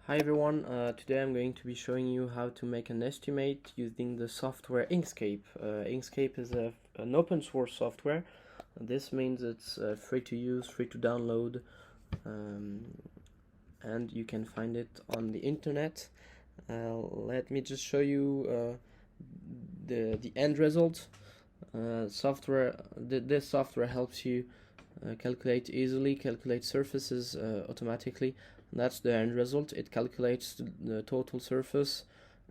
Hi everyone, today I'm going to be showing you how to make an estimate using the software Inkscape. Inkscape is an open source software. This means it's free to use, free to download, um, and you can find it on the internet. Let me just show you the end result. This software helps you calculate surfaces automatically. That's the end result. It calculates the total surface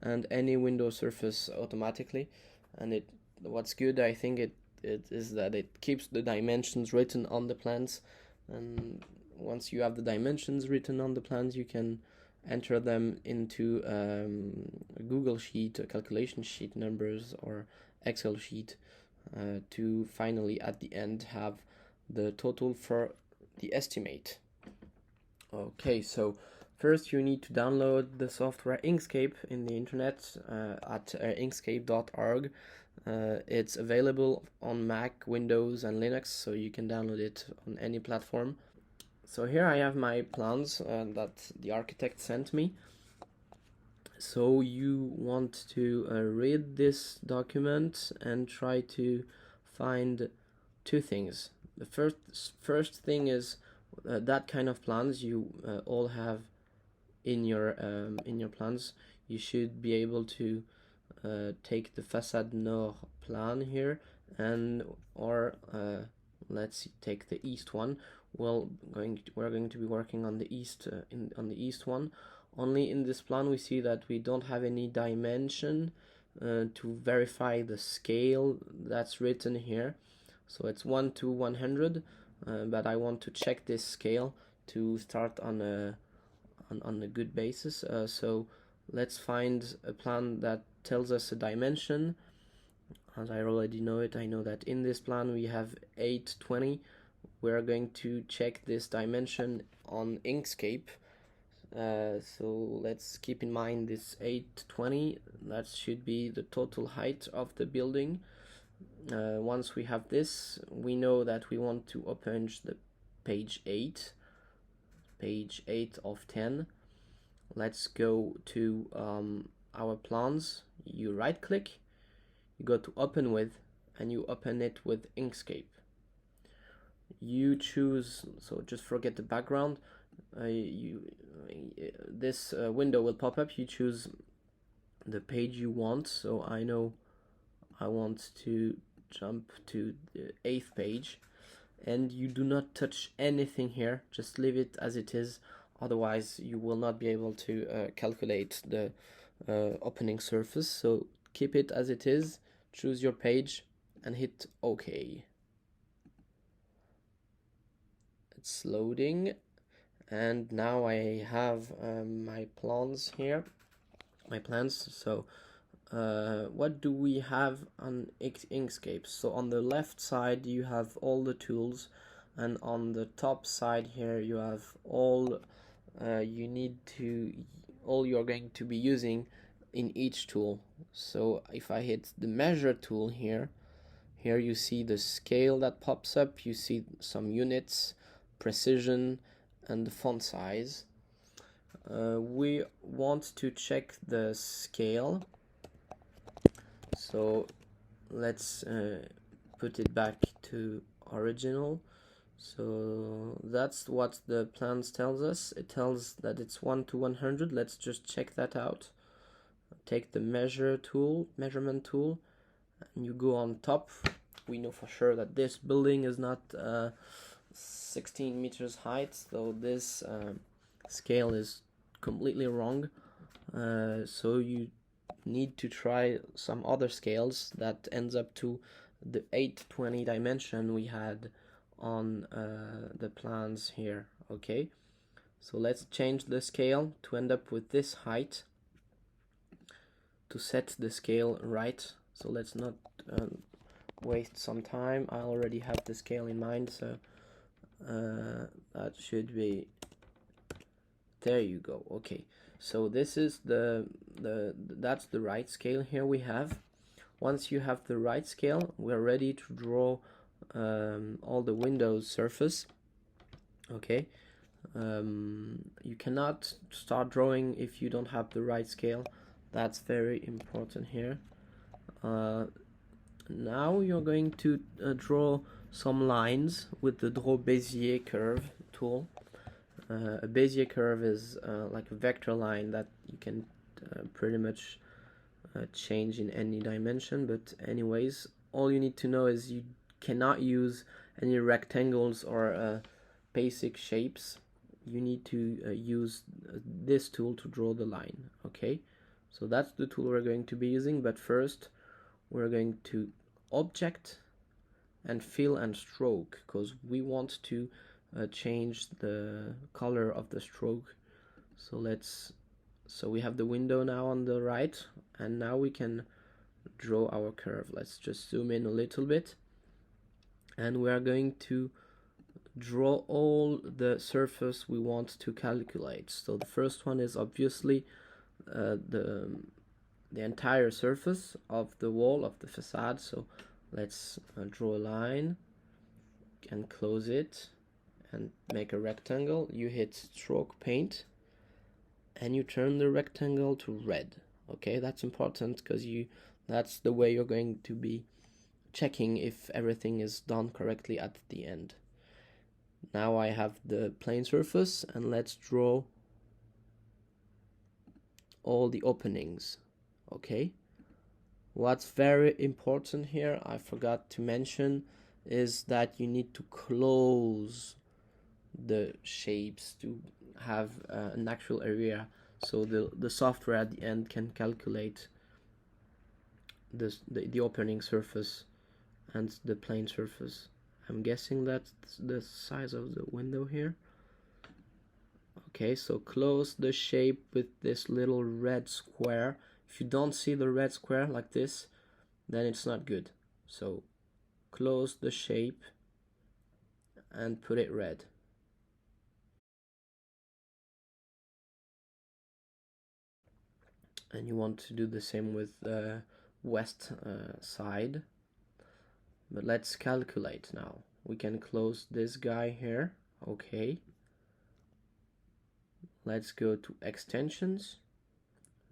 and any window surface automatically. And what's good, I think, it is that it keeps the dimensions written on the plans. And once you have the dimensions written on the plans, you can enter them into a Google sheet, a calculation sheet, numbers, or Excel sheet, to finally at the end have the total for the estimate. Okay, so first you need to download the software Inkscape in the internet at inkscape.org. It's available on Mac, Windows, and Linux, so you can download it on any platform. So here I have my plans that the architect sent me. So you want to read this document and try to find two things. The first thing is that kind of plans you all have in your plans. You should be able to take the Façade Nord plan here, or let's take the east one. We're going to be working on the east on the east one. Only in this plan we see that we don't have any dimension to verify the scale that's written here. So it's 1 to 100, but I want to check this scale to start on a good basis. So let's find a plan that tells us a dimension. As I already know it, I know that in this plan we have 820. We're going to check this dimension on Inkscape. So let's keep in mind this 820. That should be the total height of the building. Once we have this, we know that we want to open the page 8 of 10. Let's go to our plans. You right click, you go to open with, and you open it with Inkscape. You choose, so just forget the background. This window will pop up. You choose the page you want. So I know I want to jump to the 8th page, and you do not touch anything here. Just leave it as it is, otherwise you will not be able to calculate the opening surface. So keep it as it is, choose your page, and hit OK. It's loading, and now I have my plans here, so what do we have on Inkscape? So on the left side you have all the tools, and on the top side here you have all you're going to be using in each tool. So if I hit the measure tool here you see the scale that pops up, you see some units, precision, and the font size. We want to check the scale, so let's put it back to original. So that's what the plans tells us. It tells that it's 1 to 100. Let's just check that out. Take the measurement tool, and you go on top. We know for sure that this building is not 16 meters height, so this scale is completely wrong. So you need to try some other scales that ends up to the 820 dimension we had on the plans here. Okay, so let's change the scale to end up with this height to set the scale right. So let's not waste some time. I already have the scale in mind, so that should be, there you go. Okay, so this is that's the right scale here we have. Once you have the right scale, we're ready to draw all the windows surface. Okay, You cannot start drawing if you don't have the right scale. That's very important here. Now you're going to draw some lines with the Draw Bezier curve tool. A Bezier curve is like a vector line that you can pretty much change in any dimension, but anyways, all you need to know is you cannot use any rectangles or basic shapes. You need to use this tool to draw the line. Okay, so that's the tool we're going to be using, but first we're going to object and fill and stroke, because we want to change the color of the stroke. So we have the window now on the right, and now we can draw our curve. Let's just zoom in a little bit, and we are going to draw all the surface we want to calculate. So the first one is obviously the entire surface of the wall of the facade. So let's draw a line and close it and make a rectangle. You hit stroke paint and you turn the rectangle to red. Okay, that's important because that's the way you're going to be checking if everything is done correctly at the end. Now I have the plane surface, and let's draw all the openings. Okay, what's very important here, I forgot to mention, is that you need to close the shapes to have an actual area, so the software at the end can calculate the opening surface and the plane surface. I'm guessing that's the size of the window here. Okay, so close the shape with this little red square. If you don't see the red square like this, then it's not good. So close the shape and put it red. And you want to do the same with the west side. But let's calculate now. We can close this guy here. Okay. Let's go to extensions,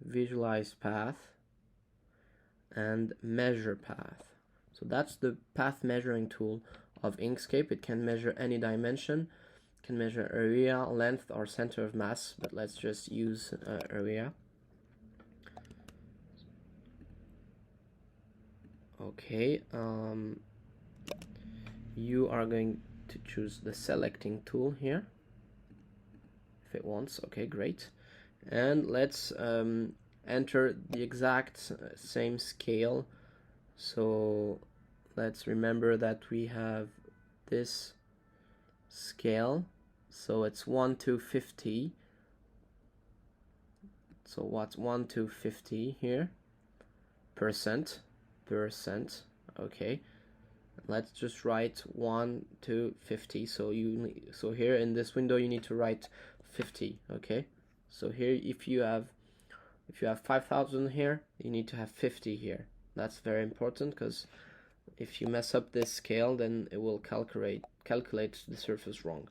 visualize path, and measure path. So that's the path measuring tool of Inkscape. It can measure any dimension. It can measure area, length, or center of mass, but let's just use area. Okay, you are going to choose the selecting tool here if it wants. Okay, great. And let's enter the exact same scale. So let's remember that we have this scale, so it's 1 to 50. So what's 1 to 50 here? Percent. Okay, let's just write 1 to 50. So here in this window you need to write 50. Okay, so here if you have 5,000 here, you need to have 50 here. That's very important, because if you mess up this scale, then it will calculate the surface wrong.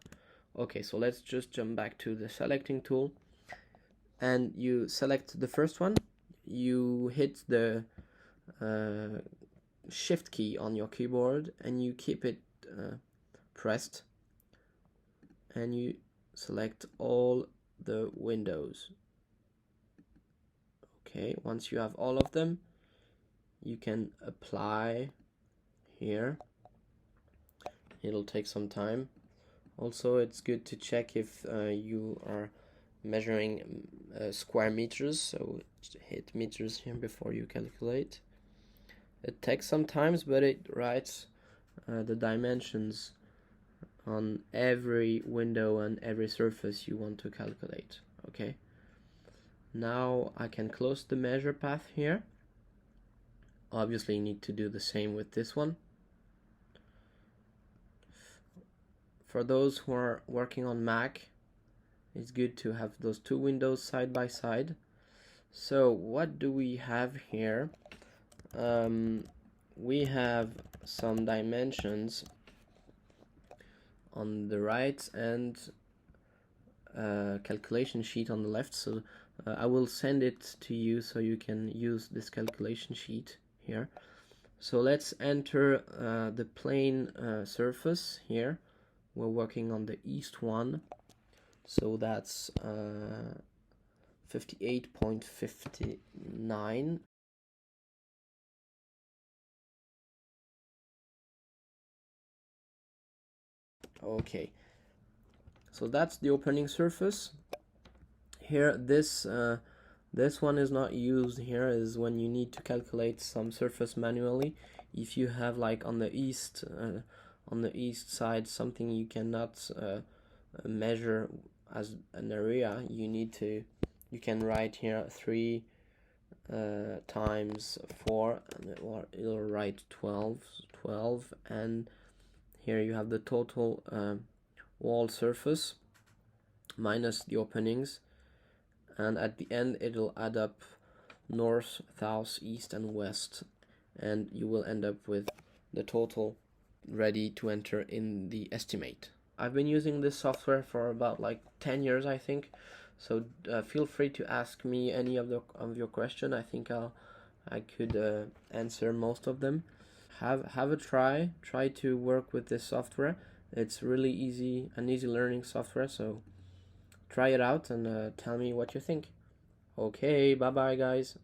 Okay, so let's just jump back to the selecting tool, and you select the first one. You hit the shift key on your keyboard and you keep it pressed, and you select all the windows. Okay, once you have all of them, you can apply here. It'll take some time. Also, it's good to check if you are measuring square meters, so hit meters here before you calculate. It takes some time, but it writes the dimensions on every window and every surface you want to calculate. Okay, now I can close the measure path here. Obviously you need to do the same with this one. For those who are working on Mac, it's good to have those two windows side by side. So what do we have here? We have some dimensions on the right and calculation sheet on the left, so I will send it to you so you can use this calculation sheet here. So let's enter the plane surface here. We're working on the east one, so that's 58.59. Okay, so that's the opening surface. Here, this one is not used. Here is when you need to calculate some surface manually. If you have like on the east side something you cannot measure as an area, you can write here 3 times 4, and it'll write 12, and here you have the total wall surface minus the openings, and at the end it'll add up north, south, east, and west, and you will end up with the total ready to enter in the estimate. I've been using this software for about like 10 years, I think, so feel free to ask me any of your question. I think I could answer most of them. Have a try to work with this software. It's really easy learning software, so try it out and tell me what you think. Okay, bye bye guys.